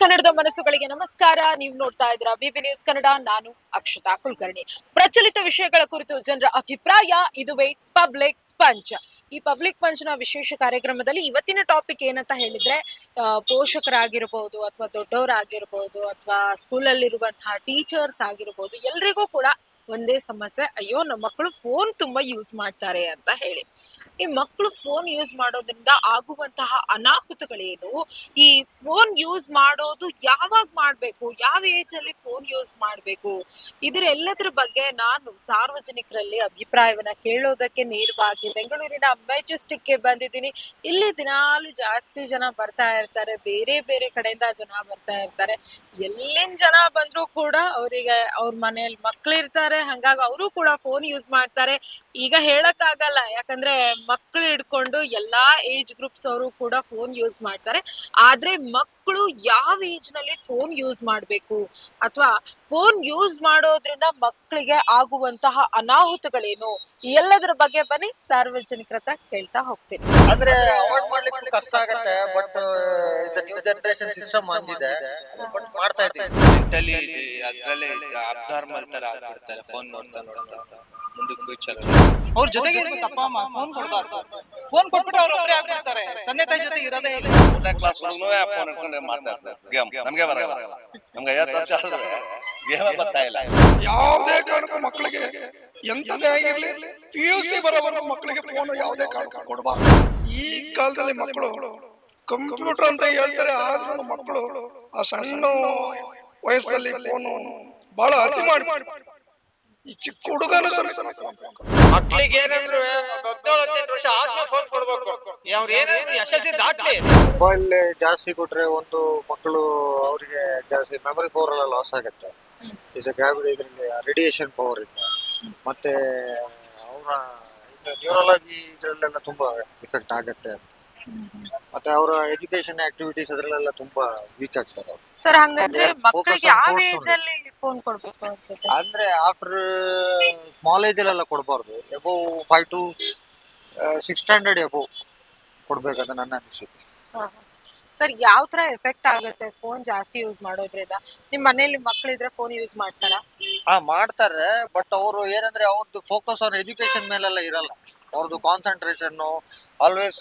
ಕನ್ನಡದ ಮನಸ್ಸುಗಳಿಗೆ ನಮಸ್ಕಾರ. ನೀವು ನೋಡ್ತಾ ಇದ್ದೀರಾ ಬಿಬಿ ನ್ಯೂಸ್ ಕನ್ನಡ. ನಾನು ಅಕ್ಷತಾ ಕುಲಕರ್ಣಿ. ಪ್ರಚಲಿತ ವಿಷಯಗಳ ಕುರಿತು ಜನರ ಅಭಿಪ್ರಾಯ, ಇದುವೇ ಪಬ್ಲಿಕ್ ಪಂಚ್. ಈ ಪಬ್ಲಿಕ್ ಪಂಚ್ ನ ವಿಶೇಷ ಕಾರ್ಯಕ್ರಮದಲ್ಲಿ ಇವತ್ತಿನ ಟಾಪಿಕ್ ಏನಂತ ಹೇಳಿದ್ರೆ, ಪೋಷಕರಾಗಿರ್ಬಹುದು ಅಥವಾ ದೊಡ್ಡವರಾಗಿರ್ಬಹುದು ಅಥವಾ ಸ್ಕೂಲಲ್ಲಿರುವಂತಹ ಟೀಚರ್ಸ್ ಆಗಿರ್ಬಹುದು, ಎಲ್ರಿಗೂ ಕೂಡ ಒಂದೇ ಸಮಸ್ಯೆ. ಅಯ್ಯೋ, ನಮ್ಮ ಮಕ್ಕಳು ಫೋನ್ ತುಂಬಾ ಯೂಸ್ ಮಾಡ್ತಾರೆ ಅಂತ ಹೇಳಿ. ಈ ಮಕ್ಕಳು ಫೋನ್ ಯೂಸ್ ಮಾಡೋದ್ರಿಂದ ಆಗುವಂತಹ ಅನಾಹುತಗಳೇನು, ಈ ಫೋನ್ ಯೂಸ್ ಮಾಡೋದು ಯಾವಾಗ ಮಾಡ್ಬೇಕು, ಯಾವ ಏಜ್ ಅಲ್ಲಿ ಫೋನ್ ಯೂಸ್ ಮಾಡ್ಬೇಕು, ಇದರೆಲ್ಲದ್ರ ಬಗ್ಗೆ ನಾನು ಸಾರ್ವಜನಿಕರಲ್ಲಿ ಅಭಿಪ್ರಾಯವನ್ನ ಕೇಳೋದಕ್ಕೆ ನೇರವಾಗಿ ಬೆಂಗಳೂರಿನ ಮೆಜೆಸ್ಟಿಕ್ ಗೆ ಬಂದಿದ್ದೀನಿ. ಇಲ್ಲಿ ದಿನಾಲು ಜಾಸ್ತಿ ಜನ ಬರ್ತಾ ಇರ್ತಾರೆ, ಬೇರೆ ಬೇರೆ ಕಡೆಯಿಂದ ಜನ ಬರ್ತಾ ಇರ್ತಾರೆ. ಎಲ್ಲಿಂದ ಜನ ಬಂದ್ರು ಕೂಡ ಅವರಿಗೆ ಅವ್ರ ಮನೆಯಲ್ಲಿ ಮಕ್ಳಿರ್ತಾರೆ, ಹಂಗಾಗಿ ಅವರು ಕೂಡ ಫೋನ್ ಯೂಸ್ ಮಾಡ್ತಾರೆ. ಈಗ ಹೇಳಕ್ ಆಗಲ್ಲ, ಯಾಕಂದ್ರೆ ಮಕ್ಳು ಹಿಡ್ಕೊಂಡು ಎಲ್ಲಾ ಏಜ್ ಗ್ರೂಪ್ಸ್ ಅವರು ಕೂಡ ಫೋನ್ ಯೂಸ್ ಮಾಡ್ತಾರೆ. ಆದ್ರೆ ಮಕ್ಕಳು ಯಾವ ಏಜ್ ನಲ್ಲಿ ಫೋನ್ ಯೂಸ್ ಮಾಡ್ಬೇಕು ಅಥವಾ ಫೋನ್ ಯೂಸ್ ಮಾಡೋದ್ರಿಂದ ಮಕ್ಕಳಿಗೆ ಆಗುವಂತಹ ಅನಾಹುತಗಳೇನು, ಎಲ್ಲದರ ಬಗ್ಗೆ ಬನ್ನಿ ಸಾರ್ವಜನಿಕರ ಹತ್ರ ಕೇಳ್ತಾ ಹೋಗ್ತೀನಿ. ಅಂದ್ರೆ ಅವಾಯ್ಡ್ ಮಾಡ್ಲಿಕ್ಕೆ ಕಷ್ಟ ಆಗತ್ತೆ, ಬಟ್ ನ್ಯೂ ಜನರೇಷನ್ ಸಿಸ್ಟಮ್ ಆಗಿದೆ, ಬಟ್ ಮಾಡ್ತಾ ಇದ್ದೀವಿ. ಮೆಂಟಲಿ ಅದ್ರಲ್ಲೇ ಅಬ್ನಾರ್ಮಲ್ ತರ ಆಗ್ಬಿಡ್ತಾರೆ ಫೋನ್ ನೋಡ್ತಾ ನೋಡ್ತಾ. ಮುಂದಕ್ಕೆ ಫ್ಯೂಚರ್ ಅವ್ರ ಜೊತೆಗೆ ಇರ್ಬೇಕು, ಅಪ್ಪ ಅಮ್ಮ ಫೋನ್ ಕೊಡ್ಬಾರ್ದು. ಫೋನ್ ಕೊಟ್ಬಿಟ್ಟು ಅವ್ರ ಒಬ್ಬರೇ ಆಗ್ಬಿಡ್ತಾರೆ, ತಂದೆ ತಾಯಿ ಜೊತೆ ಇರೋದೇ ಇಲ್ಲ. 3ನೇ ಕ್ಲಾಸ್ ಹುಡುಗನೂ ಫೋನ್ ಹಿಡ್ಕೊಂಡು ಮಾತಾಡ್ತಾರೆ. ಗೇಮ್ ನಮ್ಗೆ ಬರಲ್ಲ, ನಮ್ಗೆ 50 ವರ್ಷ ಆದ್ರೆ ಗೇಮ್ ಬರ್ತಾ ಇಲ್ಲ. ಯಾವುದೇ ಕಾರಣಕ್ಕೂ ಮಕ್ಕಳಿಗೆ ಎಂತದೇ ಆಗಿರ್ಲಿ PUC ಬರೋವರೆಗೂ ಮಕ್ಕಳಿಗೆ ಫೋನ್ ಯಾವುದೇ ಕಾರಣಕ್ಕೂ ಕೊಡಬಾರ್ದು. ಈ ಕಾಲದಲ್ಲಿ ಮಕ್ಕಳು ಕಂಪ್ಯೂಟರ್ ಅಂತ ಹೇಳ್ತಾರೆ, ಆದ್ರೂ ಮಕ್ಕಳು ಆ ಸಣ್ಣ ವಯಸ್ಸಲ್ಲಿ ಫೋನು ಬಹಳ ಅತಿ ಮಾಡಿ ಈ ಚಿಕ್ಕ ಹುಡುಗನ ಸಮೇತ ಮಕ್ಳಿಗೆ ಏನಂದ್ರು 17-18 ವರ್ಷ ಆದ್ಮೇಲೆ ಫೋನ್ ಕೊಡ್ಬೇಕು. ಅವ್ರು ಏನಾದ್ರು SSLC ದಾಟ್ಲಿ. ಮೊಬೈಲ್ ಜಾಸ್ತಿ ಕೊಟ್ರೆ ಒಂದು ಮಕ್ಕಳು ಅವರಿಗೆ ಜಾಸ್ತಿ ಮೆಮೊರಿ ಪವರ್ ಎಲ್ಲ ಲಾಸ್ ಆಗುತ್ತೆ. ಇದರಲ್ಲಿ ರೇಡಿಯೇಷನ್ ಪವರ್ ಇಂದ ಮತ್ತೆ ಅವರ ನ್ಯೂರಾಲಜಿ ಇದ್ರಲ್ಲೆಲ್ಲ ತುಂಬಾ ಎಫೆಕ್ಟ್ ಆಗತ್ತೆ ಅಂತ. ಮತ್ತೆ ಅವರ ಎಜುಕೇಶನ್ ಆಕ್ಟಿವಿಟೀಸ್ ಅದ್ರಲ್ಲೆಲ್ಲ ತುಂಬಾ ವೀಕ್ ಆಗ್ತಾರೆ. ಸರ್, ಹಂಗಂದ್ರೆ ಮಕ್ಕಳಿಗೆ ಯಾವ ಏಜ್ ಅಲ್ಲಿ ಫೋನ್ ಕೊಡ್ಬೇಕು ಅನ್ಸುತ್ತೆ? ಅಂದ್ರೆ ಆಫ್ಟರ್ ಸ್ಮಾಲ್ ಏಜ್ ಅಲ್ಲೆಲ್ಲ ಕೊಡಬಾರ್ದು. ಎಬೋ 5 to 6 ಸ್ಟ್ಯಾಂಡರ್ಡ್ ಎಬೋ ಕೊಡ್ಬೇಕಂತ ನನ್ನ ಅನಿಸಿಕೆ. ಸರ್, ಯಾವ ತರ ಎಫೆಕ್ಟ್ ಆಗುತ್ತೆ ಫೋನ್ ಜಾಸ್ತಿ ಯೂಸ್ ಮಾಡೋದ್ರಿಂದ? ನಿಮ್ ಮನೇಲಿ ಮಕ್ಕಳಿದ್ರೆ ಫೋನ್ ಯೂಸ್ ಮಾಡ್ತಾರಾ? ಮಾಡ್ತಾರೆ, ಬಟ್ ಅವರು ಏನಂದ್ರೆ ಅವ್ರದ್ದು ಫೋಕಸ್ ಆನ್ ಎಜುಕೇಶನ್ ಮೇಲೆಲ್ಲ ಇರಲ್ಲ. ಅವ್ರದ್ದು ಕಾನ್ಸಂಟ್ರೇಷನ್ ಆಲ್ವೇಸ್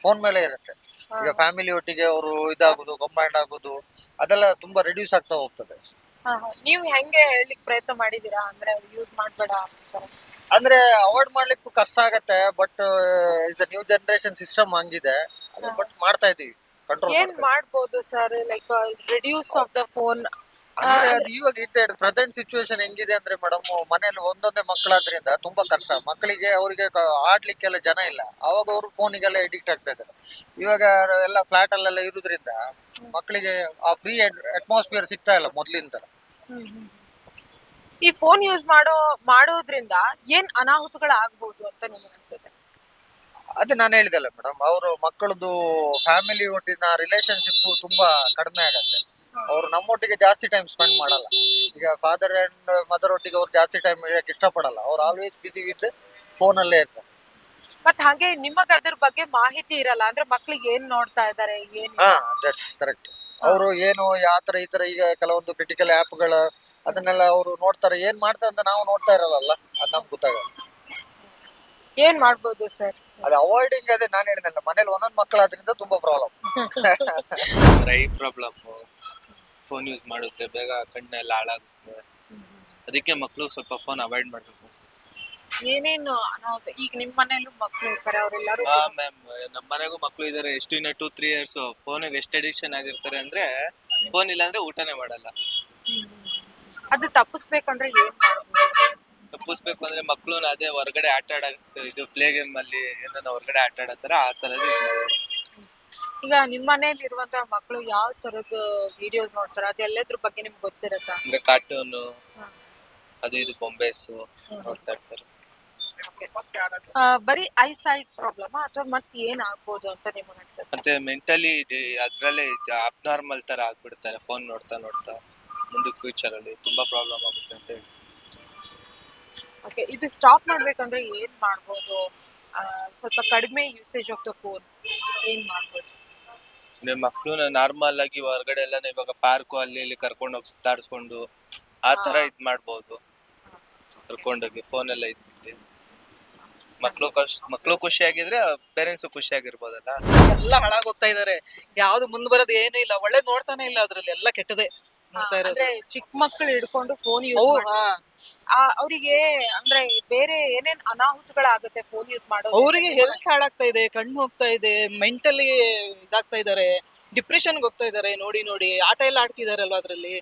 ಫೋನ್ ಮೇಲೆ ಇರುತ್ತೆ. ಈಗ ಫ್ಯಾಮಿಲಿ ಒಟ್ಟಿಗೆ ಅವರು ಇದಾಗೋದು, ಕಂಬೈಂಡ್ ಆಗೋದು ಅದೆಲ್ಲ ತುಂಬಾ ರಿಡ್ಯೂಸ್ ಆಗ್ತಾ ಹೋಗ್ತದೆ. ನೀವು ಹೆಂಗೆ ಹೇಳಲಿಕ್ಕೆ ಪ್ರಯತ್ನ ಮಾಡಿದೀರಾ, ಅಂದ್ರೆ ಯೂಸ್ ಮಾಡ್ಬೇಡ ಅಂತ? ಅಂದ್ರೆ ಅವಾಯ್ಡ್ ಮಾಡ್ಲಿಕ್ಕೂ ಕಷ್ಟ ಆಗತ್ತೆ, ಬಟ್ ನ್ಯೂ ಜನರೇಷನ್ ಸಿಸ್ಟಮ್ ಹಂಗಿದೆ, ಬಟ್ ಮಾಡ್ತಾ ಇದೀವಿ, ಕಂಟ್ರೋಲ್ ಏನ್ ಮಾಡ್ಬೋದು sir, like reduce of the phone? ಅಂದ್ರೆ ಅದು ಇವಾಗ ಇರ್ತಾ ಪ್ರೆಸೆಂಟ್ ಸಿಚುವೇಶನ್ ಹೆಂಗಿದೆ ಅಂದ್ರೆ ಮೇಡಮ್, ಮನೇಲಿ ಒಂದೊಂದೇ ಮಕ್ಕಳಾದ್ರಿಂದ ತುಂಬಾ ಕಷ್ಟ. ಮಕ್ಕಳಿಗೆ ಅವರಿಗೆ ಆಡ್ಲಿಕ್ಕೆಲ್ಲ ಜನ ಇಲ್ಲ, ಅವಾಗ ಅವರು ಫೋನಿಗೆಲ್ಲ ಎಡಿಕ್ಟ್ ಆಗ್ತಾ ಇದ್ದಾರೆ. ಇವಾಗ ಎಲ್ಲ ಫ್ಲಾಟ್ ಅಲ್ಲೆಲ್ಲ ಇರುವುದ್ರಿಂದ ಮಕ್ಕಳಿಗೆ ಆ ಫ್ರೀ ಅಟ್ಮಾಸ್ಫಿಯರ್ ಸಿಗ್ತಾ ಇಲ್ಲ ಮೊದ್ಲಿನ ತರ. ಈ ಫೋನ್ ಯೂಸ್ ಮಾಡೋದ್ರಿಂದ ಏನ್ ಅನಾಹುತಗಳು ಆಗ್ಬಹುದು ಅಂತ ನಿಮ್ಗೆ ಅನ್ಸುತ್ತೆ? ಅದೇ ನಾನು ಹೇಳಿದಲ್ಲ ಮೇಡಮ್, ಅವರು ಮಕ್ಕಳದು ಫ್ಯಾಮಿಲಿ ಒಟ್ಟಿನ ರಿಲೇಶನ್ಶಿಪ್ ತುಂಬಾ ಕಡಿಮೆ ಆಗತ್ತೆ. ಅವ್ರು ನಮ್ಮೊಟ್ಟಿಗೆ ಜಾಸ್ತಿ ಟೈಮ್ ಸ್ಪೆಂಡ್ ಮಾಡಲ್ಲ. ಈಗ ಫಾದರ್ ಅಂಡ್ ಮದರ್ ಒಟ್ಟಿಗೆ ಅವ್ರು ಜಾಸ್ತಿ ಟೈಮ್ ಇರಕ್ಕೆ ಇಷ್ಟಪಡಲ್ಲ. ಅವ್ರು ಆಲ್ವೇಸ್ ಬಿಸಿ ವಿತ್ ಫೋನ್ ಅಲ್ಲೇ ಇರ್ತಾರೆ. ಮತ್ ಹಾಗೆ ನಿಮಗ ಅದ್ರ ಬಗ್ಗೆ ಮಾಹಿತಿ ಇರಲ್ಲ, ಅಂದ್ರೆ ಮಕ್ಳಿಗೆ ಏನ್ ನೋಡ್ತಾ ಇದಾರೆ, ಏನ್? That's correct. ಅವರು ಏನು ಯಾತರ ಈ ತರ ಈಗ ಕೆಲವೊಂದು ಕ್ರಿಟಿಕಲ್ ಆ್ಯಪ್ಗಳ ಅದನ್ನೆಲ್ಲ ಅವರು ನೋಡ್ತಾರೆ, ಏನ್ ಮಾಡ್ತಾರೆ ಅಂತ ನಾವು ನೋಡ್ತಾ ಇರಲ್ಲ, ಅದ್ ನಮ್ಗೆ ಗೊತ್ತಾಗಲ್ಲ. ಏನ್ ಮಾಡ್ಬೋದು ಸರ್? ಅದು ಅವಾಯ್ಡಿಂಗ್, ಅದೇ ನಾನು ಹೇಳಿದ್ನಲ್ಲ, ಮನೇಲಿ ಒಂದೊಂದು ಮಕ್ಕಳಾದ್ರಿಂದ ತುಂಬಾ problem. I problem, phone use ಮಾಡಿದ್ರೆ ಬೇಗ ಕಣ್ಣೆಲ್ಲ ಹಾಳಾಗುತ್ತೆ. ಅದಕ್ಕೆ ಮಕ್ಕಳು ಸ್ವಲ್ಪ ಫೋನ್ ಅವಾಯ್ಡ್ ಮಾಡ್ಬೇಕು. ಏನೇನು ಅನಾಹುತ? ಈಗ ನಿಮ್ ಮನೇಲೂ ಮಕ್ಳು ಇರ್ತಾರೆ, ಅವ್ರೆಲ್ಲಾರು ಮ್ಯಾಮ್, ನಮ್ಮ ಮನೆಗೂ ಮಕ್ಕಳು ಇದಾರೆ. ಎಷ್ಟು ಇನ್ನ 2-3 years ಫೋನಿಗೆ ಎಷ್ಟು ಅಡಿಕ್ಷನ್ ಆಗಿರ್ತಾರೆ ಅಂದ್ರೆ, ಫೋನ್ ಇಲ್ಲ ಅಂದ್ರೆ ಊಟನೇ ಮಾಡಲ್ಲ. ಅದು ತಪ್ಪಿಸ್ಬೇಕಂದ್ರೆ ಏನ್ ಮಾಡ್ಬೋದು? ತಪ್ಪಿಸ್ಬೇಕು ಅಂದ್ರೆ ಮಕ್ಕಳು ಅದೇ ಹೊರಗಡೆ ಆಟ ಆಡತ್ತೆ, ಇದು ಪ್ಲೇ ಗೇಮ್ ಅಲ್ಲಿ ಏನೋ ಹೊರಗಡೆ ಆಟ ಆಡತ್ತಾರ, ಆ ತರದ್ದು. ಈಗ ನಿಮ್ ಮನೇಲಿ ಇರುವಂತಹ ಮಕ್ಕಳು ಯಾವ ತರದ್ದು ವಿಡಿಯೋಸ್ ನೋಡ್ತಾರ, ಅದೆಲ್ಲದ್ರ ಬಗ್ಗೆ ನಿಮ್ಗೆ ಗೊತ್ತಿರತ್ತಾ? ಅಂದ್ರೆ ಕಾರ್ಟೂನು, ಅದು ಇದು ಬೊಂಬೇಸ್ ನೋಡ್ತಾ ಇರ್ತಾರೆ. ಬರೀ ಐ ಸೈಟ್ ಪ್ರಾಬ್ಲಮ್ ಅಥವಾ ಮತ್ ಏನ್ ಆಗ್ಬೋದು ಅಂತ ನಿಮಗೆ ಅನ್ಸುತ್ತೆ? ಮತ್ತೆ ಮೆಂಟಲಿ ಅದ್ರಲ್ಲೇ ಅಬ್ನಾರ್ಮಲ್ ತರ ಆಗ್ಬಿಡ್ತಾರೆ ಫೋನ್ ನೋಡ್ತಾ ನೋಡ್ತಾ. ಮುಂದಕ್ಕೆ ಫ್ಯೂಚರ್ ಅಲ್ಲಿ ತುಂಬಾ ಪ್ರಾಬ್ಲಮ್ ಆಗುತ್ತೆ ಅಂತ ಹೇಳ್ತೀನಿ. ಓಕೆ, ಇದು ಸ್ಟಾಪ್ ಮಾಡ್ಬೇಕಂದ್ರೆ ಏನ್ ಮಾಡ್ಬೋದು? ಸ್ವಲ್ಪ ಕಡಿಮೆ ಯೂಸೇಜ್ ಆಫ್ ದ ಫೋನ್ ಏನ್ ಮಾಡ್ಬೋದು? ನಿಮ್ ಮಕ್ಳು ನಾರ್ಮಲ್ ಆಗಿ ಹೊರಗಡೆ ಎಲ್ಲ ಇವಾಗ ಪಾರ್ಕು ಅಲ್ಲಿ ಇಲ್ಲಿ ಕರ್ಕೊಂಡು ಹೋಗಿ ಸುತ್ತಾಡ್ಸ್ಕೊಂಡು ಆ ತರ ಇದ್ ಮಾಡ್ಬೋದು. ಕರ್ಕೊಂಡೋಗಿ ಫೋನ್ ಎಲ್ಲ ಇದ್ಬಿಟ್ಟು ಮಕ್ಳು ಖುಷಿಯಾಗಿದ್ರೆ ಪೇರೆಂಟ್ಸ್ ಖುಷಿಯಾಗಿರ್ಬೋದಲ್ಲ. ಎಲ್ಲ ಹಾಳಾಗೋಗ್ತಾ ಇದಾರೆ. ಯಾವ್ದು ಮುಂದ್ ಬರೋದು ಏನು ಇಲ್ಲ, ಒಳ್ಳೇದ್ ನೋಡ್ತಾನೆ ಇಲ್ಲ ಅದ್ರಲ್ಲಿ, ಎಲ್ಲ ಕೆಟ್ಟದೆ ನೋಡ್ತಾ ಇರೋದು. ಅಂದ್ರೆ ಚಿಕ್ಕ ಮಕ್ಕಳು ಹಿಡ್ಕೊಂಡು ಫೋನ್ ಅವು ಯೂಸ್ ಅವರಿಗೆ ಅಂದ್ರೆ ಬೇರೆ ಏನೇನ್ ಅನಾಹುತಗಳಾಗುತ್ತೆ ಫೋನ್ ಯೂಸ್ ಮಾಡೋದು. ಅವರಿಗೆ ಹೆಲ್ತ್ ಹಾಳಾಗ್ತಾ ಇದೆ, ಕಣ್ಣು ಹೋಗ್ತಾ ಇದೆ, ಮೆಂಟಲಿ ಇದಾಗ್ತಾ ಇದಾರೆ, ಡಿಪ್ರೆಷನ್ಗೆ ಹೋಗ್ತಾ ಇದಾರೆ. ನೋಡಿ ನೋಡಿ ಆಟ ಎಲ್ಲ ಆಡ್ತಿದಾರಲ್ವಾ ಅದ್ರಲ್ಲಿ,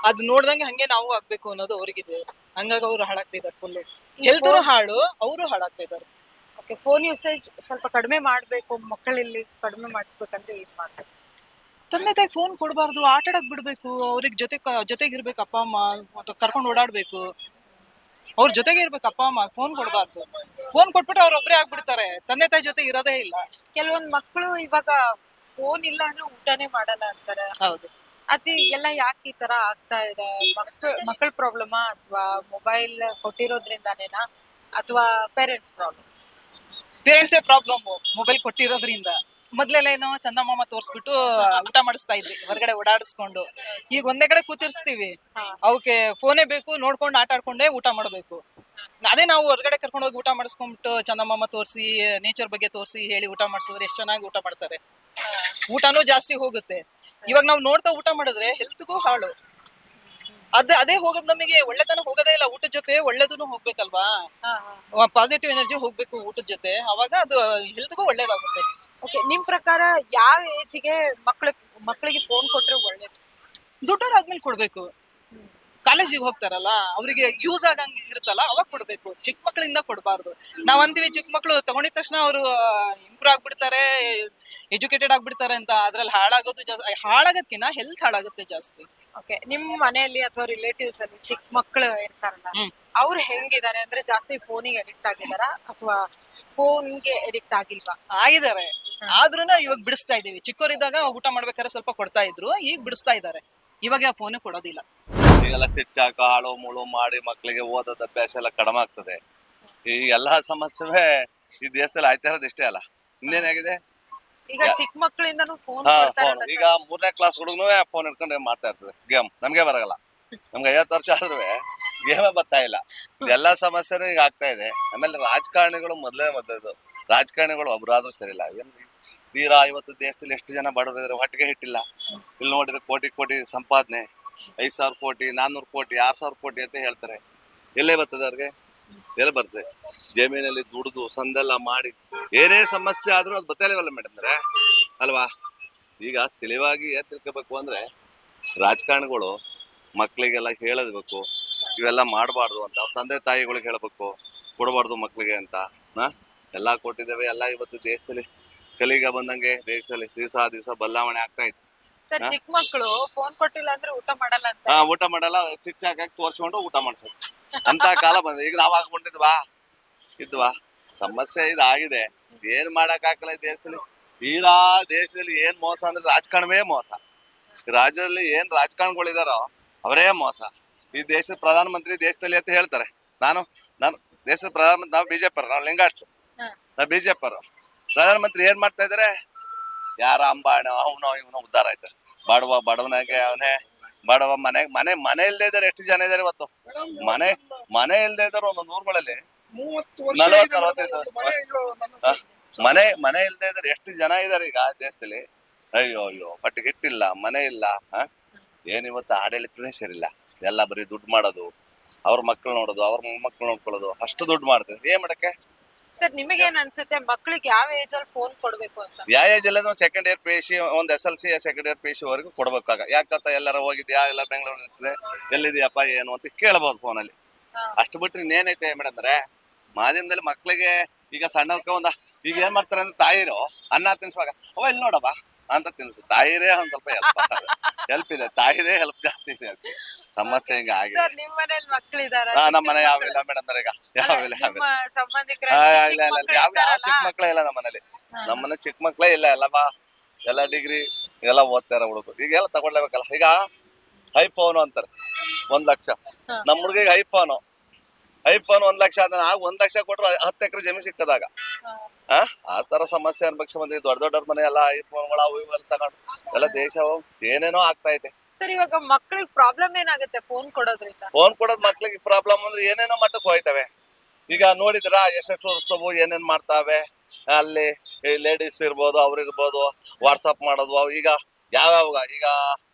ಅದ್ ನೋಡ್ದಂಗೆ ಹಂಗೆ ನಾವು ಆಗ್ಬೇಕು ಅನ್ನೋದು ಅವ್ರಿಗಿದೆ. ಹಂಗಾಗಿ ಅವ್ರು ಹಾಳಾಗ್ತಾ ಇದಾರೆ ಫುಲ್. ಹೆಲ್ತ್ ಹಾಳು, ಅವರು ಹಾಳಾಗ್ತಾ ಇದಾರೆ. ಓಕೆ, ಫೋನ್ ಯೂಸೇಜ್ ಸ್ವಲ್ಪ ಕಡಿಮೆ ಮಾಡ್ಬೇಕು, ಮಕ್ಕಳಲ್ಲಿ ಕಡಿಮೆ ಮಾಡಿಸ್ಬೇಕಂದ್ರೆ ಏನ್ ಮಾಡ್ಬೇಕು? ತಂದೆ ತಾಯಿ ಫೋನ್ ಕೊಡಬಾರ್ದು, ಆಟ ಆಡಕ್ ಬಿಡ್ಬೇಕು, ಅವ್ರಿಗೆ ಜೊತೆಗಿರ್ಬೇಕು ಅಪ್ಪ ಅಮ್ಮ, ಮತ್ತೆ ಕರ್ಕೊಂಡು ಓಡಾಡ್ಬೇಕು, ಅವ್ರ ಜೊತೆಗೆ ಇರ್ಬೇಕು ಅಪ್ಪ ಅಮ್ಮ. ಫೋನ್ ಕೊಡಬಾರ್ದು. ಫೋನ್ ಕೊಟ್ಬಿಟ್ಟು ಅವ್ರೊಬ್ರೇ ಆಗ್ಬಿಡ್ತಾರೆ, ತಂದೆ ತಾಯಿ ಜೊತೆ ಇರೋದೇ ಇಲ್ಲ. ಕೆಲವೊಂದ್ ಮಕ್ಕಳು ಇವಾಗ ಫೋನ್ ಇಲ್ಲ ಅಂದ್ರೆ ಊಟನೇ ಮಾಡಲ್ಲ ಅಂತಾರೆ. ಹೌದು. ಅತಿ ಎಲ್ಲ ಯಾಕೆ ಈ ತರ ಆಗ್ತಾ ಇದೆ? ಮಕ್ಕಳ ಪ್ರಾಬ್ಲಮ್ ಅಥವಾ ಮೊಬೈಲ್ ಕೊಟ್ಟಿರೋದ್ರಿಂದಾನೇನಾ ಅಥವಾ ಪೇರೆಂಟ್ಸ್ ಪ್ರಾಬ್ಲಮ್? ಪೇರೆಂಟ್ಸೇ ಪ್ರಾಬ್ಲಮ್, ಮೊಬೈಲ್ ಕೊಟ್ಟಿರೋದ್ರಿಂದ. ಮೊದ್ಲೆಲ್ಲ ಏನೋ ಚಂದಮಾಮ ತೋರ್ಸ್ಬಿಟ್ಟು ಊಟ ಮಾಡಿಸ್ತಾ ಇದ್ವಿ, ಹೊರಗಡೆ ಓಡಾಡಿಸ್ಕೊಂಡು. ಈಗ ಒಂದೇ ಕಡೆ ಕೂತಿರ್ಸ್ತೀವಿ, ಅವಕ್ಕೆ ಫೋನೇ ಬೇಕು, ನೋಡ್ಕೊಂಡು ಆಟ ಆಡ್ಕೊಂಡೇ ಊಟ ಮಾಡ್ಬೇಕು. ಅದೇ ನಾವು ಹೊರಗಡೆ ಕರ್ಕೊಂಡು ಹೋಗಿ ಊಟ ಮಾಡಿಸ್ಕೊಂಡ್ಬಿಟ್ಟು ಚಂದಮಾಮ ತೋರಿಸಿ, ನೇಚರ್ ಬಗ್ಗೆ ತೋರಿಸಿ ಹೇಳಿ ಊಟ ಮಾಡಿಸಿದ್ರೆ ಎಷ್ಟು ಚೆನ್ನಾಗಿ ಊಟ ಮಾಡ್ತಾರೆ. ಊಟನೂ ಜಾಸ್ತಿ ಹೋಗುತ್ತೆ. ಇವಾಗ ನಾವು ನೋಡ್ತಾ ಊಟ ಮಾಡಿದ್ರೆ ಹೆಲ್ತ್ಗೂ ಹಾಳು. ಅದೇ ಹೋಗೋದು, ನಮಗೆ ಒಳ್ಳೆತನ ಹೋಗೋದೇ ಇಲ್ಲ. ಊಟದ ಜೊತೆ ಒಳ್ಳೇದೂ ಹೋಗ್ಬೇಕಲ್ವಾ, ಪಾಸಿಟಿವ್ ಎನರ್ಜಿ ಹೋಗ್ಬೇಕು ಊಟದ ಜೊತೆ, ಅವಾಗ ಅದು ಹೆಲ್ತ್ಗೂ ಒಳ್ಳೇದಾಗುತ್ತೆ. ಓಕೆ, ನಿಮ್ ಪ್ರಕಾರ ಯಾವ ಏಜಿಗೆ ಮಕ್ಕಳಿಗೆ ಫೋನ್ ಕೊಟ್ರೆ ಒಳ್ಳೇದು? ದುಡ್ಡೋರಾದ್ಮೇಲೆ ಕೊಡ್ಬೇಕು. ಕಾಲೇಜಿಗೆ ಹೋಗ್ತಾರಲ್ಲ, ಅವರಿಗೆ ಯೂಸ್ ಆಗಂಗ್ ಇರುತ್ತಲ್ಲ, ಅವಾಗ ಕೊಡ್ಬೇಕು. ಚಿಕ್ಕ ಮಕ್ಕಳಿಂದ ಕೊಡಬಾರ್ದು. ನಾವ್ ಅಂತೀವಿ ಚಿಕ್ಕ ಮಕ್ಕಳು ತಗೊಂಡಿದ ತಕ್ಷಣ ಅವರು ಇಂಪ್ರೂವ್ ಆಗ್ಬಿಡ್ತಾರೆ, ಎಜುಕೇಟೆಡ್ ಆಗ್ಬಿಡ್ತಾರೆ ಅಂತ. ಅದ್ರಲ್ಲಿ ಹಾಳಾಗೋದ್ಕಿನ್ನ ಹೆಲ್ತ್ ಹಾಳಾಗುತ್ತೆ ಜಾಸ್ತಿ. ಓಕೆ, ನಿಮ್ ಮನೆಯಲ್ಲಿ ಅಥವಾ ರಿಲೇಟಿವ್ಸ್ ಅಲ್ಲಿ ಚಿಕ್ಕ ಮಕ್ಕಳು ಇರ್ತಾರಲ್ಲ, ಅವ್ರು ಹೆಂಗಿದ್ದಾರೆ? ಅಂದ್ರೆ ಜಾಸ್ತಿ ಫೋನಿಗೆ ಅಡಿಕ್ಟ್ ಆಗಿದಾರ ಅಥವಾ ಫೋನ್ಗೆ ಅಡಿಕ್ಟ್ ಆಗಿಲ್ವಾ? ಆಗಿದ್ದಾರೆ, ಆದ್ರೂ ಇವಾಗ ಬಿಡಿಸ್ತಾ ಇದೀವಿ. ಚಿಕ್ಕವರಿದ್ದಾಗ ಊಟ ಮಾಡ್ಬೇಕಾದ್ರೆ ಸ್ವಲ್ಪ ಕೊಡ್ತಾ ಇದ್ರು, ಈಗ ಬಿಡಿಸ್ತಾ ಇದ್ದಾರೆ. ಇವಾಗ ಆ ಫೋನ್ ಕೊಡೋದಿಲ್ಲ. ಈಗೆಲ್ಲ ಸ್ವಿಚ್ ಹಾಕೋ ಹಾಳು ಮುಳು ಮಾಡಿ ಮಕ್ಕಳಿಗೆ ಓದೋದ ಅಭ್ಯಾಸ ಎಲ್ಲ ಕಡಿಮೆ ಆಗ್ತದೆ. ಈ ಎಲ್ಲಾ ಸಮಸ್ಯೆ ಈ ದೇಶದಲ್ಲಿ ಆಯ್ತಾ ಇರೋದು ಇಷ್ಟೇ ಅಲ್ಲ, ಇನ್ನೇನಾಗಿದೆ. ಈಗ ಚಿಕ್ಕ ಮಕ್ಕಳಿಂದನೂ ಫೋನ್ ಫೋನ್ ಈಗ 3ನೇ ಕ್ಲಾಸ್ ಹುಡುಗನೂ ಫೋನ್ ಹಿಡ್ಕೊಂಡು ಮಾಡ್ತಾ ಇರ್ತದೆ ಗೇಮ್. ನಮ್ಗೆ ಬರಲ್ಲ, ನಮ್ಗೆ 50 ವರ್ಷ ಆದ್ರೂ ಗೇಮೇ ಬರ್ತಾ ಇಲ್ಲ. ಎಲ್ಲಾ ಸಮಸ್ಯೆನೂ ಈಗ ಆಗ್ತಾ ಇದೆ. ಆಮೇಲೆ ರಾಜಕಾರಣಿಗಳು ಮೊದಲೇದು ರಾಜಕಾರಣಿಗಳು ಒಬ್ರಾದ್ರೂ ಸರಿಯಿಲ್ಲ. ಏನ್ ತೀರಾ ಇವತ್ತು ದೇಶದಲ್ಲಿ ಎಷ್ಟು ಜನ ಬಡವರಿದ್ರೆ ಹೊಟ್ಟಿಗೆ ಹಿಟ್ಟಿಲ್ಲ. ಇಲ್ಲಿ ನೋಡಿದ್ರೆ ಕೋಟಿ ಕೋಟಿ ಸಂಪಾದನೆ, 5,000 ಕೋಟಿ 400 ಕೋಟಿ 6,000 ಕೋಟಿ ಅಂತ ಹೇಳ್ತಾರೆ. ಎಲ್ಲೇ ಬರ್ತದೆ ಅವ್ರಿಗೆ? ಎಲ್ಲಿ ಬರ್ತದೆ? ಜಮೀನಲ್ಲಿ ದುಡಿದು ಸಂದೆಲ್ಲ ಮಾಡಿ ಏನೇ ಸಮಸ್ಯೆ ಆದ್ರೂ ಅದು ಬತ್ತಲಿವಲ್ಲ ಮೇಡಮ್ ಅಂದ್ರೆ ಅಲ್ವಾ. ಈಗ ತಿಳಿವಾಗಿ ಏನ್ ತಿಳ್ಕೋಬೇಕು ಅಂದ್ರೆ ರಾಜಕಾರಣಿಗಳು ಮಕ್ಳಿಗೆಲ್ಲ ಹೇಳಬೇಕು, ಇವೆಲ್ಲ ಮಾಡಬಾರ್ದು ಅಂತ. ತಂದೆ ತಾಯಿಗಳಿಗೆ ಹೇಳ್ಬೇಕು, ಕೊಡಬಾರ್ದು ಮಕ್ಳಿಗೆ ಅಂತ. ಎಲ್ಲ ಕೊಟ್ಟಿದ್ದೇವೆ. ಎಲ್ಲ ಇವತ್ತು ದೇಶದಲ್ಲಿ ಕಲಿಗ ಬಂದಂಗೆ ದೇಶದಲ್ಲಿ ದಿವಸ ಬದಲಾವಣೆ ಆಗ್ತಾ ಇತ್ತು. ಸರ್, ಚಿಕ್ಕ ಮಕ್ಕಳು ಫೋನ್ ಕೊಟ್ಟಿಲ್ಲ ಅಂದ್ರೆ ಊಟ ಮಾಡಲ್ಲ ಅಂತ. ಊಟ ಮಾಡಲ್ಲ, ಸ್ವಿಚ್ ಹಾಕಿ ತೋರ್ಸ್ಕೊಂಡು ಊಟ ಮಾಡ್ಸೋದು ಅಂತ ಕಾಲ ಬಂದ. ಈಗ ನಾವ್ ಹಾಕೊಂಡಿದ್ವಾ ಇದ್ವಾ? ಸಮಸ್ಯೆ ಇದಾಗಿದೆ. ಏನ್ ಮಾಡಕ್ ಆಗಲ್ಲ ಈ ದೇಶದಲ್ಲಿ. ತೀರಾ ದೇಶದಲ್ಲಿ ಏನ್ ಮೋಸ ಅಂದ್ರೆ ರಾಜಕಾರಣವೇ ಮೋಸ. ರಾಜ್ಯದಲ್ಲಿ ಏನ್ ರಾಜಕಾರಣಿಗಳಿದಾರೋ ಅವರೇ ಮೋಸ. ಈ ದೇಶದ ಪ್ರಧಾನಮಂತ್ರಿ ದೇಶದಲ್ಲಿ ಅಂತ ಹೇಳ್ತಾರೆ. ನಾನು ದೇಶದ ಪ್ರಧಾನಮಂತ್ರಿ, ನಾವು ಬಿಜೆಪಿ, ನಾವು ಲಿಂಗಾಡ್ಸ್, ನಾವು ಬಿಜೆಪಿ. ಪ್ರಧಾನಮಂತ್ರಿ ಏನ್ ಮಾಡ್ತಾ ಇದಾರೆ? ಯಾರ ಅಂಬಾಣಿ ಇವನು ಉದ್ಧಾರ ಆಯ್ತಾರೆ. ಬಡವನಾಗೆ ಅವನೇ ಬಡವ. ಮನೆ ಇಲ್ದೇ ಇದಾರೆ ಎಷ್ಟು ಜನ ಇದಾರೆ ಇವತ್ತು? ಮನೆ ಇಲ್ದೇ ಇದಾರೆ ಒಂದೊಂದು ಊರುಗಳಲ್ಲಿ 40-45 ಮನೆ ಇಲ್ದೇ ಇದಾರೆ ಎಷ್ಟು ಜನ ಇದಾರೆ ಈಗ ದೇಶದಲ್ಲಿ. ಅಯ್ಯೋ ಹೊಟ್ಟೆಗೆ ಹಿಟ್ಟಿಲ್ಲ, ಮನೆ ಇಲ್ಲ. ಏನ್ ಇವತ್ತು ಆಡಳಿತನೇ ಸರಿಯಿಲ್ಲ. ಎಲ್ಲ ಬರೀ ದುಡ್ಡು ಮಾಡೋದು, ಅವ್ರ ಮಕ್ಕಳು ನೋಡೋದು, ಅವ್ರ ಮೊಮ್ಮಕ್ಕಳು ನೋಡ್ಕೊಳ್ಳೋದು, ಅಷ್ಟು ದುಡ್ಡು ಮಾಡ್ತಾರೆ. ಏನ್ ಮಾಡಕ್ಕೆ? ಸರ್, ನಿಮಗೆ ಏನ್ ಅನ್ಸುತ್ತೆ ಮಕ್ಕಳಿಗೆ ಯಾವ ಏಜ್ ಅಲ್ಲಿ ಫೋನ್ ಕೊಡ್ಬೇಕು ಅಂತ? ಯಾವ ಏಜ್ ಎಲ್ಲ ಸೆಕೆಂಡ್ ಇಯರ್ PUC, ಒಂದು SLC ಸೆಕೆಂಡ್ ಇಯರ್ PUC ವರೆಗೂ ಕೊಡ್ಬೇಕಾಗ. ಯಾಕಂತ ಎಲ್ಲಾರ ಹೋಗಿದ್ಯಾ, ಎಲ್ಲ ಬೆಂಗಳೂರಲ್ಲಿ ಇರ್ತದೆ, ಎಲ್ಲಿದ್ಯಪ್ಪ ಏನು ಅಂತ ಕೇಳಬಹುದು ಫೋನಲ್ಲಿ. ಅಷ್ಟು ಬಿಟ್ರೆ ಇನ್ನೇನೈತೆ ಮೇಡಮ್ ಅಂದ್ರೆ ಮಾಧ್ಯಮದಲ್ಲಿ ಮಕ್ಳಿಗೆ ಈಗ ಸಣ್ಣಕ್ಕೆ ಈಗ ಏನ್ ಮಾಡ್ತಾರೆ ಅಂದ್ರೆ ತಾಯಿರು ಅನ್ನ ತಿನ್ಸುವಾಗ ಅವ ಇಲ್ಲಿ ನೋಡಪ್ಪ ಅಂತ ತಿನ್ಸು. ತಾಯಿರೇ ಒಂದ್ ಸ್ವಲ್ಪ ಹೆಲ್ಪ್ ಇದೆ, ತಾಯಿರೇ ಹೆಲ್ಪ್ ಜಾಸ್ತಿ ಇದೆ. ಅದಕ್ಕೆ ಸಮಸ್ಯೆ ಹಿಂಗ ಆಗಿದೆ. ಸರ್, ನಿಮ್ ಮನೇಲಿ ಮಕ್ಕಳಿದಾರ? ನಮ್ಮ ಮನೆ ಯಾವಿಲ್ಲ ಮೇಡಮ್ ಅಂದ್ರೆ ಈಗ ಯಾವಿಲ್ಲ ಸಂಬಂಧಿಕರ ಯಾವ ಚಿಕ್ಕ ಮಕ್ಳೇ ಇಲ್ಲ ನಮ್ಮನೇಲಿ. ನಮ್ಮನೆ ಚಿಕ್ಕ ಮಕ್ಳೇ ಇಲ್ಲ. ಎಲ್ಲ ಡಿಗ್ರಿ ಎಲ್ಲ ಓದ್ತಾರ ಹುಡುಗರು. ಈಗ ಎಲ್ಲ ತಗೊಳ್ಲೇಬೇಕಲ್ಲ. ಈಗ ಐಫೋನ್ ಅಂತಾರೆ 1 ಲಕ್ಷ. ನಮ್ಮ ಹುಡುಗಿಗೆ ಐಫೋನ್ 1 ಲಕ್ಷ ಅಂದ್ರೆ 1 ಲಕ್ಷ ಕೊಟ್ರು 10 ಎಕರೆ ಜಮೀನು ಸಿಕ್ಕದಾಗ. ಆ ತರ ತರ ಸಮಸ್ಯೆ ಅನ್ಭವಿಸಿ ಬಂದಿದೆ. ದೊಡ್ಡ ದೊಡ್ಡವ್ರ ಮನೆ ಎಲ್ಲ ಐಫೋನ್ಗಳು ಅವು ಇವೆಲ್ಲ ತಗೊಂಡು ಎಲ್ಲ ದೇಶ ಏನೇನೋ ಆಗ್ತಾ ಐತೆ. ಸರ್ ಇವಾಗ ಮಕ್ಳಿಗೆ ಪ್ರಾಬ್ಲಮ್ ಏನಾಗುತ್ತೆ ಫೋನ್ ಕೊಡೋದ್ರಿಂದ? ಫೋನ್ ಕೊಡೋದ್ ಮಕ್ಳಿಗೆ ಪ್ರಾಬ್ಲಮ್ ಅಂದ್ರೆ ಏನೇನೋ ಮಟ್ಟಕ್ಕೆ ಹೋಯ್ತವೆ. ಈಗ ನೋಡಿದ್ರ ಎಷ್ಟು ತೋರಿಸ್ತವು, ಏನೇನ್ ಮಾಡ್ತಾವೆ ಅಲ್ಲಿ. ಲೇಡೀಸ್ ಇರ್ಬೋದು, ಅವ್ರು ಇರ್ಬೋದು, ವಾಟ್ಸಪ್ ಮಾಡೋದು. ಈಗ ಯಾವ್ಯಾವ ಈಗ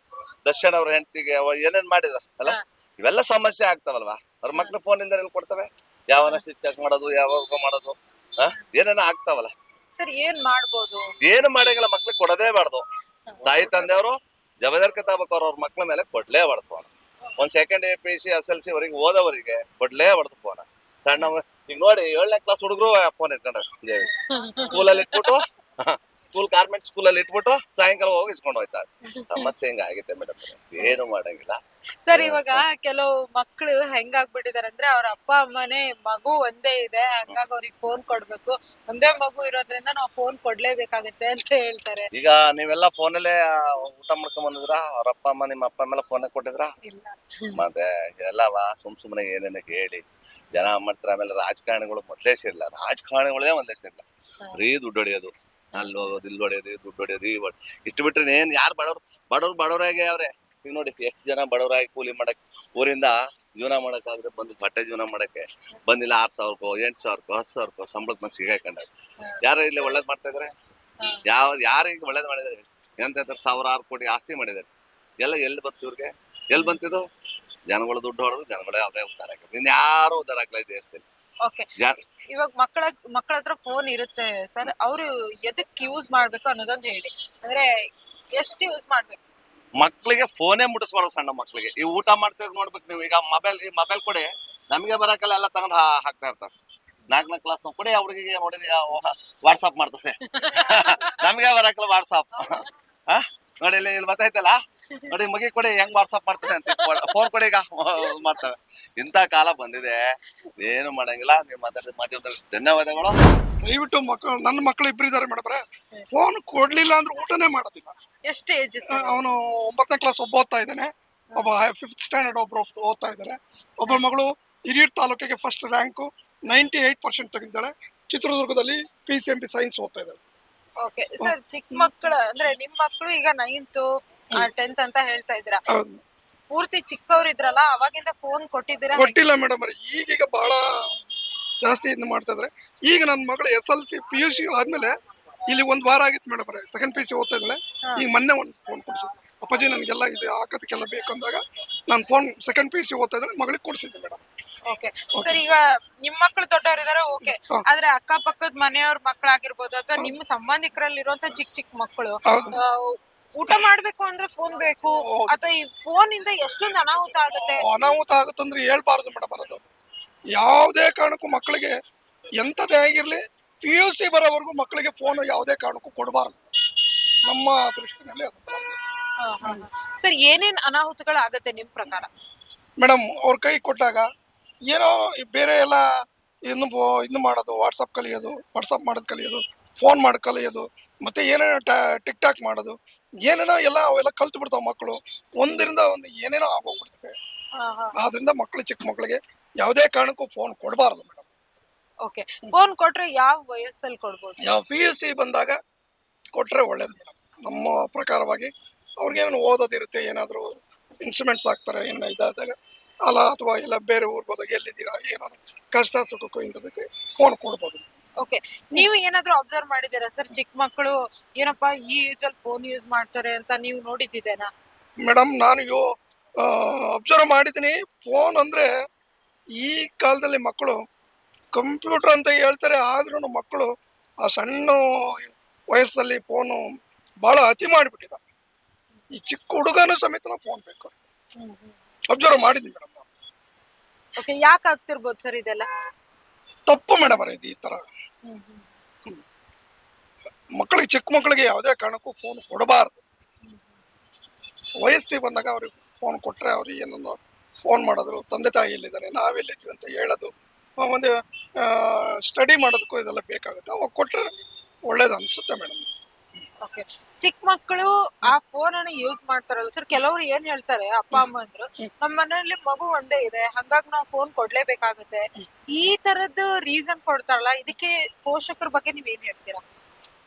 ದರ್ಶನ್ ಅವ್ರ ಹೆಂಡತಿಗೆ ಏನೇನ್ ಮಾಡಿದ್ರ ಅಲ್ಲ, ಇವೆಲ್ಲ ಸಮಸ್ಯೆ ಆಗ್ತಾವಲ್ವಾ. ಅವ್ರ ಮಕ್ಳು ಫೋನ್ ಇಲ್ದ ಎಲ್ಲಿ ಕೊಡ್ತವೆ? ಯಾವನ ಚೆಕ್ ಮಾಡೋದು, ಯಾವ ಮಾಡೋದು, ಏನೇನೋ ಆಗ್ತಾವಲ್ಲ. ಸರ್ ಏನ್ ಮಾಡ್ಬೋದು? ಏನು ಮಾಡಂಗಿಲ್ಲ, ಮಕ್ಳಿಗೆ ಕೊಡದೇ ಬಾರ್ದು. ತಾಯಿ ತಂದೆಯವರು ಜವಾಬ್ದಾರಿ ತಗೋಬೇಕು. ಅವ್ರ ಮಕ್ಳ ಮೇಲೆ ಕೊಡ್ಲೇಬಾರ್ದು ಫೋನ್. ಒಂದ್ ಸೆಕೆಂಡ್ APC SLC ವರೆಗೆ ಓದೋವರಿಗೆ ಕೊಡ್ಲೇಬಾರ್ದು ಫೋನ್. ಸಣ್ಣ ಈಗ ನೋಡಿ 7ನೇ ಕ್ಲಾಸ್ ಹುಡುಗರು ಫೋನ್ ಇಟ್ಕೊಂಡ್ರೆ ಸ್ಕೂಲಲ್ಲಿ ಇಟ್ಬಿಟ್ಟು, ಸ್ಕೂಲ್ ಗಾರ್ಮೆಂಟ್ ಸ್ಕೂಲಲ್ಲಿ ಇಟ್ಬಿಟ್ಟು ಸಾಯಂಕಾಲ ಹೋಗಿ ಇಸ್ಕೊಂಡು ಹೋಯ್ತಾ. ಸಮಸ್ಯೆ ಹಿಂಗ ಆಗಿದೆ ಮೇಡಮ್, ಏನು ಮಾಡಂಗಿಲ್ಲ. ಸರ್ ಇವಾಗ ಕೆಲವು ಮಕ್ಳು ಹೆಂಗಾಗ್ಬಿಟ್ಟಿದಾರೆ ಅಂದ್ರೆ ಅವ್ರ ಅಪ್ಪ ಅಮ್ಮನೇ ಮಗು ಒಂದೇ ಇದೆ, ಹಂಗಾಗಿ ಅವ್ರಿಗೆ ಫೋನ್ ಕೊಡ್ಬೇಕು, ಒಂದೇ ಮಗು ಇರೋದ್ರಿಂದ ನಾವು ಫೋನ್ ಕೊಡ್ಲೇಬೇಕಾಗತ್ತೆ ಅಂತ ಹೇಳ್ತಾರೆ. ಈಗ ನೀವೆಲ್ಲ ಫೋನಲ್ಲೇ ಊಟ ಮಾಡ್ಕೊಂಡ್ ಬಂದಿದ್ರ? ಅವ್ರ ಅಪ್ಪ ಅಮ್ಮ ನಿಮ್ಮ ಅಪ್ಪ ಅಮ್ಮೆಲ್ಲ ಫೋನ್ ಕೊಟ್ಟಿದ್ರ? ಇಲ್ಲ. ಮತ್ತೆ ಎಲ್ಲವಾ ಸುಮ್ನೆ ಏನೇನು ಹೇಳಿ ಜನ ಮಾಡ್ತಾರೆ. ಆಮೇಲೆ ರಾಜಕಾರಣಿಗಳು ಮೊದ್ಲೇ ಸೇರಿಲ್ಲ, ರಾಜಕಾರಣಿಗಳೇ ಮೊದ್ಲೇ ಸೇರಿಲ್ಲ. ಬರೀ ದುಡ್ಡು ಹೊಡಿಯೋದು, ಅಲ್ಲಿ ಹೋಗೋದು, ಇಲ್ಲಿ ಹೊಡೆಯೋದು, ದುಡ್ಡು ಹೊಡಿಯೋದು. ಇಷ್ಟು ಬಿಟ್ರೆ ಏನ್ ಯಾರು ಬಡವ್ರಾಗೆ ಅವ್ರೆ. ಈಗ ನೋಡಿ ಎಷ್ಟು ಜನ ಬಡವರಾಗಿ ಕೂಲಿ ಮಾಡಕ್, ಊರಿಂದ ಜೀವನ ಮಾಡಕ್ಕಾಗದೆ ಬಂದು ಬಟ್ಟೆ ಜೀವನ ಮಾಡಕ್ಕೆ ಬಂದಿಲ್ಲ. 6,000ಕ್ಕೋ 8,000ಕ್ಕೋ 10,000ಕ್ಕೋ ಸಂಬಳಕ್ಕೆ ಬಂದು ಸಿಗಾಕೊಂಡ ಯಾರು ಇಲ್ಲಿ ಒಳ್ಳೇದ್ ಮಾಡ್ತಾ ಇದಾರೆ? ಯಾರು ಈಗ ಒಳ್ಳೇದ್ ಮಾಡಿದಾರೆ? ಎಂತ 1,000 ಕೋಟಿ ಆಸ್ತಿ ಮಾಡಿದಾರೆ. ಎಲ್ಲ ಎಲ್ಲಿ ಬಂತು ಇವ್ರಿಗೆ? ಎಲ್ಲಿ ಬಂತಿದ್ದು? ಜನಗಳು ದುಡ್ಡು ಹೊಡೆದು ಜನಗಳೇ ಅವರೇ ಉದ್ಧಾರ ಆಗಿದ್ರು. ಇನ್ಯಾರು ಉದ್ಧಾರ ಆಗ್ಲಾ ಈ ದೇಶದಲ್ಲಿ. ಓಕೆ, ಇವಾಗ ಮಕ್ಕಳ ಹತ್ರ ಫೋನ್ ಇರುತ್ತೆ ಸರ್, ಅವರು ಎದಕ್ ಯೂಸ್ ಮಾಡ್ಬೇಕು ಅನ್ನೋದೊಂದು ಹೇಳಿ. ಅಂದ್ರೆ ಎಷ್ಟು ಯೂಸ್ ಮಾಡ್ಬೇಕು? ಮಕ್ಳಿಗೆ ಫೋನೇ ಮುಟ್ಟಿಸ್ಬಾರ್ದು. ಸಣ್ಣ ಮಕ್ಳಿಗೆ ಈ ಊಟ ಮಾಡ್ತೀವಿ ನೋಡ್ಬೇಕು ನೀವು. ಈಗ ಮೊಬೈಲ್ ಕೊಡಿ, ನಮಗೆ ಬರಕಲ್ಲ ಎಲ್ಲ ತಗೊಂಡ್ ಹಾಕ್ತಾ ಇರ್ತಾವ. 4ನೇ ಕ್ಲಾಸ್ ನಾವು ಕೊಡಿ, ಹುಡುಗಿಗೆ ನೋಡಿ ವಾಟ್ಸಾಪ್ ಮಾಡ್ತದೆ. ನಮಗೆ ಬರಕಲ್ಲ ವಾಟ್ಸಾಪ್. ನೋಡಿ ಇಲ್ಲಿ ಗೊತ್ತಾಯ್ತಲ್ಲ, ನೋಡಿ ಮಗಿ ಕೊಡಿ ಹೆಂಗ್ ವಾಟ್ಸಾಪ್ ಮಾಡ್ತದೆ ಅಂತ. ಫೋನ್ ಕೊಡಿ ಈಗ ಮಾಡ್ತವೆ. ಇಂಥ ಕಾಲ ಬಂದಿದೆ, ಏನು ಮಾಡಂಗಿಲ್ಲ. ನೀವು ಮಾಧ್ಯಮದಲ್ಲಿ ಧನ್ಯವಾದಗಳು. ದಯವಿಟ್ಟು ನನ್ನ ಮಕ್ಕಳು ಇಬ್ರು ಇದಾರೆ ಮೇಡಮ್ರೆ, ಫೋನ್ ಕೊಡ್ಲಿಲ್ಲ ಅಂದ್ರೆ ಊಟನೇ ಮಾಡೋದಿಲ್ಲ. ಎಷ್ಟು ಏಜ್? ಅವನು 9ನೇ ಕ್ಲಾಸ್ ಒಬ್ಬ ಓದ್ತಾ ಇದ್ದಾನೆ, ಒಬ್ಬ 5th ಸ್ಟ್ಯಾಂಡರ್ಡ್ ಒಬ್ರು ಓದ್ತಾ ಇದ್ದಾರೆ. ಒಬ್ಬ ಮಗಳು ಹಿರಿಯೂರು ತಾಲೂಕಿಗೆ ಫಸ್ಟ್ ರ್ಯಾಂಕು 98% ತೆಗೆದಿದ್ದಾಳೆ. ಚಿತ್ರದುರ್ಗದಲ್ಲಿ PCMB ಸೈನ್ಸ್ ಓದ್ತಾ ಇದ್ದಾಳೆ. ಓಕೆ ಸರ್, ಚಿಕ್ಕ ಮಕ್ಕಳು ಅಂದ್ರೆ ನಿಮ್ ಮಕ್ಕಳು ಈಗ 9th 10th ಅಂತ ಹೇಳ್ತಾ ಇದ್ದೀರಾ, ಪೂರ್ತಿ ಚಿಕ್ಕವ್ರು ಇದ್ರಲ್ಲ ಅವಾಗಿಂದ ಫೋನ್ ಕೊಟ್ಟಿದ್ದೀರಾ? ಕೊಟ್ಟಿಲ್ಲ ಮೇಡಮ್, ಈಗೀಗ ಬಹಳ ಜಾಸ್ತಿ ಇದು ಮಾಡ್ತಾ ಇದ್ರೆ. ಈಗ ನನ್ನ ಮಗಳು SLC PUC ಆದ್ಮೇಲೆ ಇಲ್ಲಿ 1 ವಾರ ಆಗಿತ್ತು ಮೇಡಮ್, 2nd PUC ಓದ್ತಾ ಇದ್ದಾಳೆ. ಈಗ ಮೊನ್ನೆ ಒಂದು ಫೋನ್ ಕೊಡ್ಸಿದ್ದೆ. ಅಪ್ಪಾಜಿ ನನಗೆಲ್ಲ ಇದು ಹಾಕೋದಕ್ಕೆಲ್ಲ ಬೇಕಂದಾಗ ನಾನು ಫೋನ್ 2nd PUC ಓದ್ತಾ ಇದ್ದಾಳೆ, ಮಗಳಿಗೆ ಕೊಡ್ಸಿದ್ದೆ ಮೇಡಮ್. ಓಕೆ ಸರ್, ಈಗ ನಿಮ್ ಮಕ್ಳು ದೊಡ್ಡವರಿದಾರೆ ಓಕೆ, ಆದ್ರೆ ಅಕ್ಕಪಕ್ಕದ ಮನೆಯವ್ರ ಮಕ್ಕಳಾಗಿರ್ಬೋದು ಅಥವಾ ನಿಮ್ಮ ಸಂಬಂಧಿಕರಲ್ಲಿರುವಂತ ಚಿಕ್ಕ ಮಕ್ಕಳು ಊಟ ಮಾಡ್ಬೇಕು ಅಂದ್ರೆ ಫೋನ್ ಬೇಕು, ಅಥವಾ ಈ ಫೋನ್ ಇಂದ ಎಷ್ಟೊಂದು ಅನಾಹುತ ಆಗುತ್ತಂದ್ರೆ ಹೇಳ್ಬಾರ್ದು ಮೇಡಮ್. ಅದು ಯಾವುದೇ ಕಾರಣಕ್ಕೂ ಮಕ್ಕಳಿಗೆ ಎಂಥದೇ ಆಗಿರ್ಲಿ, PUC ಬರೋವರೆಗೂ ಮಕ್ಕಳಿಗೆ ಫೋನ್ ಯಾವುದೇ ಕಾರಣಕ್ಕೂ ಕೊಡಬಾರ್ದು ನಮ್ಮ ದೃಷ್ಟಿನಲ್ಲಿ. ಅದು ಸರ್ ಏನೇನ್ ಅನಾಹುತಗಳು ಆಗತ್ತೆ ನಿಮ್ ಪ್ರಕಾರ? ಮೇಡಮ್, ಅವ್ರ ಕೈ ಕೊಟ್ಟಾಗ ಏನೋ ಬೇರೆ ಎಲ್ಲ ಇನ್ನು ಮಾಡೋದು, ವಾಟ್ಸಪ್ ಕಲಿಯೋದು, ವಾಟ್ಸಪ್ ಮಾಡೋದು ಕಲಿಯೋದು, ಫೋನ್ ಮಾಡಿ ಕಲಿಯೋದು, ಮತ್ತೆ ಏನೇನೋ ಟಿಕ್ ಮಾಡೋದು, ಏನೇನೋ ಎಲ್ಲ ಅವೆಲ್ಲ ಕಲ್ತು ಬಿಡ್ತಾವ ಮಕ್ಕಳು. ಒಂದರಿಂದ ಒಂದು ಏನೇನೋ ಆಗೋಗ್ಬಿಡ್ತದೆ. ಆದ್ರಿಂದ ಚಿಕ್ಕ ಮಕ್ಕಳಿಗೆ ಯಾವುದೇ ಕಾರಣಕ್ಕೂ ಫೋನ್ ಕೊಡಬಾರ್ದು ಮೇಡಮ್. ಓಕೆ, ಫೋನ್ ಕೊಟ್ರೆ ಯಾವ ವಯಸ್ಸಲ್ಲಿ ಕೊಡ್ಬೋದು? ಯಾವ PUC ಬಂದಾಗ ಕೊಟ್ರೆ ಒಳ್ಳೇದು ಮೇಡಮ್. ನಮ್ಮ ಪ್ರಕಾರವಾಗಿ ಅವ್ರಿಗೇನು ಓದೋದಿರುತ್ತೆ, ಏನಾದರೂ ಇನ್ಸ್ಟ್ರೂಮೆಂಟ್ಸ್ ಹಾಕ್ತಾರೆ ಏನೋ ಇದಾದಾಗ ಅಲ್ಲ, ಅಥವಾ ಎಲ್ಲ ಬೇರೆ ಊರಿಗೆ ಹೋದಾಗ ಎಲ್ಲಿದ್ದೀರಾ ಏನಾದ್ರು ಕಷ್ಟ ಸುಖಕ್ಕೂ ಇಂಥದಕ್ಕೆ ಫೋನ್ ಕೊಡ್ಬೋದು. ಓಕೆ, ನೀವು ಏನಾದ್ರು ಅಬ್ಸರ್ವ್ ಮಾಡಿದ್ದೀರಾ ಸರ್, ಚಿಕ್ಕ ಮಕ್ಕಳು ಏನಪ್ಪಾ ಈ ಏಜ್ ಅಲ್ಲಿ ಫೋನ್ ಯೂಸ್ ಮಾಡ್ತಾರೆ ಅಂತ ನೀವು ನೋಡಿದ್ದೇನಾ? ಮೇಡಮ್, ನಾನು ಅಬ್ಸರ್ವ್ ಮಾಡಿದ್ದೀನಿ. ಫೋನ್ ಅಂದ್ರೆ ಈ ಕಾಲದಲ್ಲಿ ಮಕ್ಕಳು ಕಂಪ್ಯೂಟರ್ ಅಂತ ಹೇಳ್ತಾರೆ, ಆದ್ರೂ ಮಕ್ಕಳು ಆ ಸಣ್ಣ ವಯಸ್ಸಲ್ಲಿ ಫೋನು ಬಹಳ ಅತಿ ಮಾಡಿಬಿಟ್ಟಿದ್ದಾರೆ. ಈ ಚಿಕ್ಕ ಹುಡುಗನೂ ಸಮೇತ ಫೋನ್ ಬೇಕು. ಅಬ್ಸರ್ವ್ ಮಾಡಿದ್ದೀನಿ ಮೇಡಮ್ ನಾನು. ಓಕೆ, ಯಾಕೆ ಆಗ್ತಿರ್ಬೋದು ಸರ್ ಇದೆಲ್ಲ? ತಪ್ಪು ಮೇಡಮ್ ಇದು ಈ ತರ. ಚಿಕ್ಕ ಮಕ್ಕಳಿಗೆ ಯಾವುದೇ ಕಾರಣಕ್ಕೂ ಫೋನ್ ಕೊಡಬಾರ್ದು. ವಯಸ್ಸಿಗೆ ಬಂದಾಗ ಅವ್ರಿಗೆ ಫೋನ್ ಕೊಟ್ರೆ ಅವ್ರಿಗೆ ಏನನ್ನು ಫೋನ್ ಮಾಡಿದ್ರು, ತಂದೆ ತಾಯಿ ಎಲ್ಲಿದ್ದಾರೆ, ನಾವೆಲ್ಲಿದ್ದೀವಿ ಅಂತ ಹೇಳೋದು, ಒಂದು ಸ್ಟಡಿ ಮಾಡೋದಕ್ಕೂ ಇದೆಲ್ಲ ಬೇಕಾಗುತ್ತೆ. ಅವಾಗ ಕೊಟ್ರೆ ಒಳ್ಳೇದು ಅನ್ಸುತ್ತೆ ಮೇಡಮ್. ಓಕೆ, ಚಿಕ್ಕ ಮಕ್ಕಳು ಆ ಫೋನ್ ಅನ್ನು ಯೂಸ್ ಮಾಡ್ತಾರಲ್ಲ ಸರ್, ಕೆಲವರು ಏನ್ ಹೇಳ್ತಾರೆ ಅಪ್ಪ ಅಮ್ಮ ಅಂದ್ರು, ನಮ್ಮ ಮನೆಯಲ್ಲಿ ಮಗು ಒಂದೇ ಇದೆ ಹಂಗಾಗಿ ನಾವು ಫೋನ್ ಕೊಡ್ಲೇಬೇಕಾಗುತ್ತೆ, ಈ ತರದ್ದು ರೀಸನ್ ಕೊಡ್ತಾರಲ್ಲ, ಇದಕ್ಕೆ ಪೋಷಕರ ಬಗ್ಗೆ ನೀವ್ ಏನ್ ಹೇಳ್ತೀರಾ?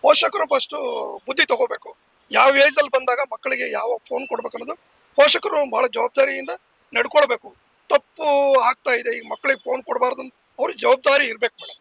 ಪೋಷಕರು ಫಸ್ಟ್ ಬುದ್ಧಿ ತಗೋಬೇಕು. ಯಾವ ಏಜ್ ಅಲ್ಲಿ ಬಂದಾಗ ಮಕ್ಕಳಿಗೆ ಯಾವ ಫೋನ್ ಕೊಡ್ಬೇಕು ಅನ್ನೋದು ಪೋಷಕರು ಬಹಳ ಜವಾಬ್ದಾರಿಯಿಂದ ನಡ್ಕೊಳ್ಬೇಕು. ತಪ್ಪು ಆಗ್ತಾ ಇದೆ, ಈಗ ಮಕ್ಕಳಿಗೆ ಫೋನ್ ಕೊಡಬಾರ್ದು, ಅವ್ರ ಜವಾಬ್ದಾರಿ ಇರ್ಬೇಕು ಮೇಡಮ್.